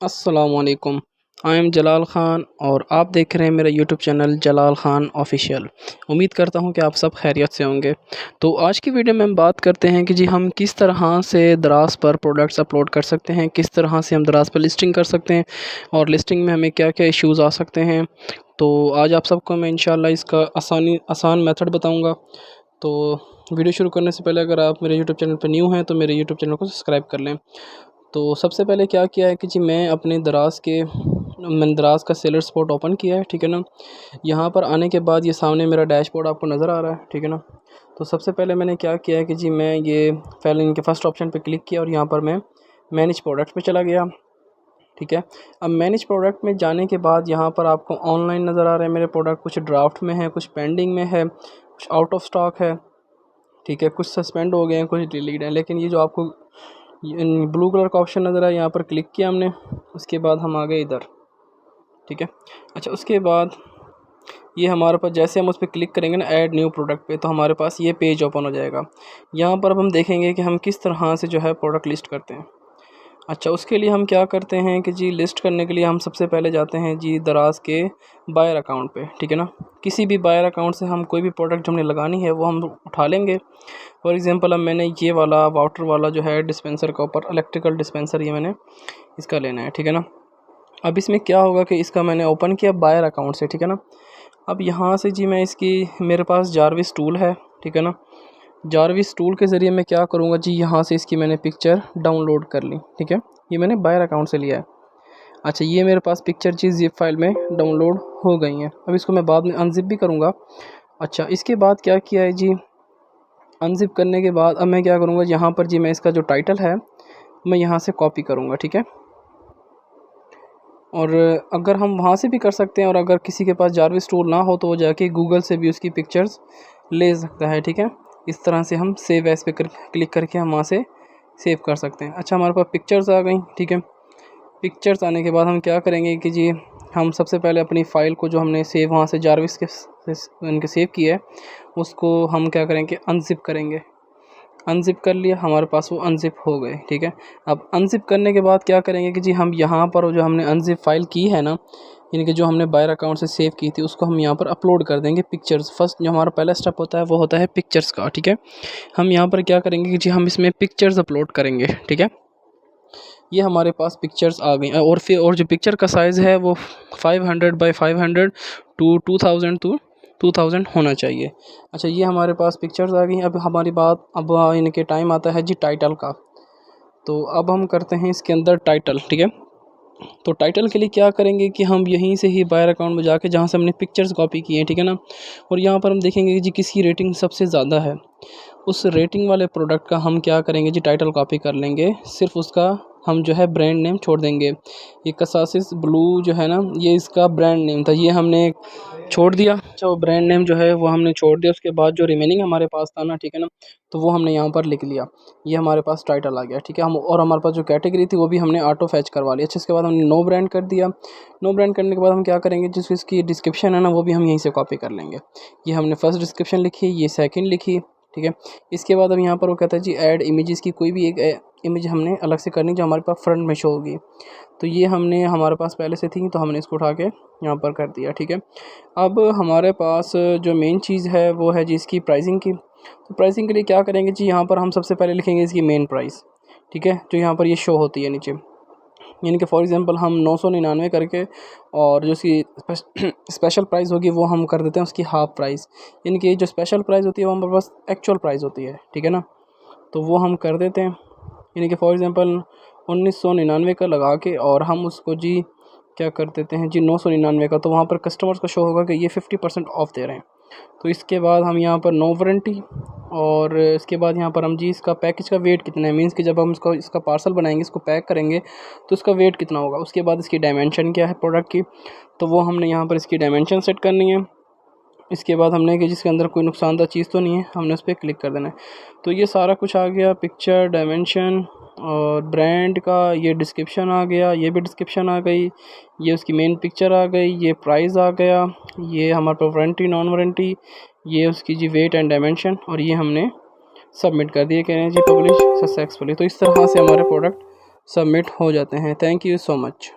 अस्सलामुअलैकुम। I am जलाल ख़ान और आप देख रहे हैं मेरा यूट्यूब चैनल जलाल ख़ान ऑफ़िशियल। उम्मीद करता हूं कि आप सब खैरियत से होंगे। तो आज की वीडियो में हम बात करते हैं कि जी हम किस तरह से दराज़ पर प्रोडक्ट्स अपलोड कर सकते हैं, किस तरह से हम दराज़ पर लिस्टिंग कर सकते हैं और लिस्टिंग में हमें क्या-क्या इश्यूज़ आ सकते हैं। तो आज आप सबको मैं इंशाअल्लाह इसका आसान मेथड बताऊँगा। तो वीडियो शुरू करने से पहले अगर आप मेरे यूट्यूब चैनल पर न्यू हैं तो मेरे यूट्यूब चैनल को सब्सक्राइब कर लें। तो सबसे पहले क्या किया है कि जी मैंने दराज़ का सेलर स्पॉट ओपन किया है, ठीक है ना। यहाँ पर आने के बाद ये सामने मेरा डैशबोर्ड आपको नज़र आ रहा है, ठीक है ना। तो सबसे पहले मैंने क्या किया है कि जी मैं ये पहले इनके फर्स्ट ऑप्शन पे क्लिक किया और यहाँ पर मैं मैनेज प्रोडक्ट पे चला गया, ठीक है। अब मैनेज प्रोडक्ट में जाने के बाद यहाँ पर आपको ऑनलाइन नज़र आ रहे हैं मेरे प्रोडक्ट, कुछ ड्राफ्ट में है, कुछ पेंडिंग में है, कुछ आउट ऑफ स्टॉक है, ठीक है, कुछ सस्पेंड हो गए हैं, कुछ डिलीट हैं। लेकिन ये जो आपको ब्लू कलर का ऑप्शन नज़र आया, यहाँ पर क्लिक किया हमने, उसके बाद हम आ गए इधर, ठीक है। अच्छा, उसके बाद ये हमारे पास जैसे हम उस पर क्लिक करेंगे ना ऐड न्यू प्रोडक्ट पे, तो हमारे पास ये पेज ओपन हो जाएगा। यहाँ पर अब हम देखेंगे कि हम किस तरह से जो है प्रोडक्ट लिस्ट करते हैं। अच्छा, उसके लिए हम क्या करते हैं कि जी लिस्ट करने के लिए हम सबसे पहले जाते हैं जी दराज़ के बायर अकाउंट पे, ठीक है ना। किसी भी बायर अकाउंट से हम कोई भी प्रोडक्ट जो हमने लगानी है वो हम उठा लेंगे। फॉर एग्ज़ाम्पल अब मैंने ये वाला वाटर वाला जो है डिस्पेंसर का ऊपर इलेक्ट्रिकल डिस्पेंसर ये मैंने इसका लेना है, ठीक है ना। अब इसमें क्या होगा कि इसका मैंने ओपन किया बायर अकाउंट से, ठीक है ना। अब यहाँ से जी मैं इसकी मेरे पास जारविस टूल है, ठीक है ना। जारविस टूल के ज़रिए मैं क्या करूँगा जी, यहाँ से इसकी मैंने पिक्चर डाउनलोड कर ली, ठीक है। ये मैंने बायर अकाउंट से लिया है। अच्छा, ये मेरे पास पिक्चर जी ज़िप फाइल में डाउनलोड हो गई हैं। अब इसको मैं बाद में अनज़िप भी करूँगा। अच्छा, इसके बाद क्या किया है जी, अनज़िप करने के बाद अब मैं क्या करूँगा, यहाँ पर जी मैं इसका जो टाइटल है मैं यहाँ से कॉपी करूँगा, ठीक है। और अगर हम वहाँ से भी कर सकते हैं और अगर किसी के पास जारविस टूल ना हो तो वो जाके गूगल से भी उसकी पिक्चर्स ले सकता है, ठीक है। इस तरह से हम सेव एज़ पे क्लिक करके हम वहाँ से सेव कर सकते हैं। अच्छा, हमारे पास पिक्चर्स आ गई, ठीक है। पिक्चर्स आने के बाद हम क्या करेंगे कि जी हम सबसे पहले अपनी फ़ाइल को जो हमने सेव वहाँ से जारविस के इनके सेव किया है उसको हम क्या करेंगे, अनज़िप करेंगे। अनज़िप कर लिया, हमारे पास वो अनज़िप हो गए, ठीक है। अब अनज़िप करने के बाद क्या करेंगे कि जी हम यहाँ पर जो हमने अनज़िप फ़ाइल की है ना, यानी कि जो हमने बायर अकाउंट से सेव की थी उसको हम यहाँ पर अपलोड कर देंगे पिक्चर्स। फर्स्ट जो हमारा पहला स्टेप होता है वो होता है पिक्चर्स का, ठीक है। हम यहाँ पर क्या करेंगे कि जी हम इसमें पिक्चर्स अपलोड करेंगे, ठीक है। ये हमारे पास पिक्चर्स आ गई और फिर और जो पिक्चर का साइज़ है वो 500 बाई 500 टू 2000 होना चाहिए। अच्छा, ये हमारे पास पिक्चर्स आ गई। अब हमारी बात अब इनके टाइम आता है जी टाइटल का। तो अब हम करते हैं इसके अंदर टाइटल, ठीक है। तो टाइटल के लिए क्या करेंगे कि हम यहीं से ही बायर अकाउंट में जाके जहाँ से हमने पिक्चर्स कॉपी की हैं, ठीक है ना, और यहाँ पर हम देखेंगे कि जी किसकी रेटिंग सबसे ज़्यादा है। उस रेटिंग वाले प्रोडक्ट का हम क्या करेंगे जी टाइटल कॉपी कर लेंगे, सिर्फ उसका हम जो है ब्रांड नेम छोड़ देंगे। ये कसासिस ब्लू जो है ना, ये इसका ब्रांड नेम था, ये हमने छोड़ दिया। अच्छा, वो ब्रांड नेम जो है वो हमने छोड़ दिया। उसके बाद जो रिमेनिंग हमारे पास था ना, ठीक है ना, तो वो हमने यहाँ पर लिख लिया। ये हमारे पास टाइटल आ गया, ठीक है। हम और हमारे पास जो कैटेगरी थी वो भी हमने ऑटो फैच करवा लिया। अच्छा, इसके बाद हमने नो ब्रांड कर दिया। नो ब्रांड करने के बाद हम क्या करेंगे, जिस इसकी डिस्क्रिप्शन है ना वो भी हम यहीं से कॉपी कर लेंगे। ये हमने फर्स्ट डिस्क्रिप्शन लिखी, ये सेकंड लिखी, ठीक है। इसके बाद अब यहाँ पर वो कहता है जी ऐड इमेजेस की कोई भी एक इमेज हमने अलग से करनी जो हमारे पास फ्रंट में शो होगी। तो ये हमने हमारे पास पहले से थी तो हमने इसको उठा के यहाँ पर कर दिया, ठीक है। अब हमारे पास जो मेन चीज़ है वो है जी इसकी प्राइसिंग की। तो प्राइसिंग के लिए क्या करेंगे जी, यहाँ पर हम सबसे पहले लिखेंगे इसकी मेन प्राइस, ठीक है, जो यहाँ पर ये शो होती है नीचे। यानी कि फॉर एग्ज़ाम्पल हम 999 करके और जो इसकी स्पेशल प्राइस होगी वो हम कर देते हैं उसकी हाफ़ प्राइस। यानी कि जो स्पेशल प्राइस होती है वो हमारे पास एक्चुअल प्राइस होती है, ठीक है ना, तो वो हम कर देते हैं। यानी कि फॉर एग्ज़ाम्पल 1999 का लगा के और हम उसको जी क्या कर देते हैं जी 999 का, तो वहाँ पर कस्टमर्स को शो होगा कि ये 50% ऑफ दे रहे हैं। तो इसके बाद हम यहाँ पर नो वारंटी और इसके बाद यहाँ पर हम जी इसका पैकेज का वेट कितना है, मीन्स कि जब हम इसका पार्सल बनाएंगे, इसको पैक करेंगे तो इसका वेट कितना होगा। उसके बाद इसकी डायमेंशन क्या है प्रोडक्ट की, तो वो हमने यहाँ पर इसकी डायमेंशन सेट करनी है। इसके बाद हमने कि जिसके अंदर कोई नुकसानदा चीज़ तो नहीं है, हमने उस पर क्लिक कर देना है। तो ये सारा कुछ आ गया, पिक्चर, डायमेंशन और ब्रांड का ये डिस्क्रिप्शन आ गया, ये भी डिस्क्रिप्शन आ गई, ये उसकी मेन पिक्चर आ गई, ये प्राइस आ गया, ये हमारे पास वारंटी नॉन वारंटी, ये उसकी जी वेट एंड डायमेंशन, और ये हमने सबमिट कर दिए, कह रहे हैं जी पब्लिश सक्सेसफुली। तो इस तरह से हमारे प्रोडक्ट सबमिट हो जाते हैं। Thank you so much.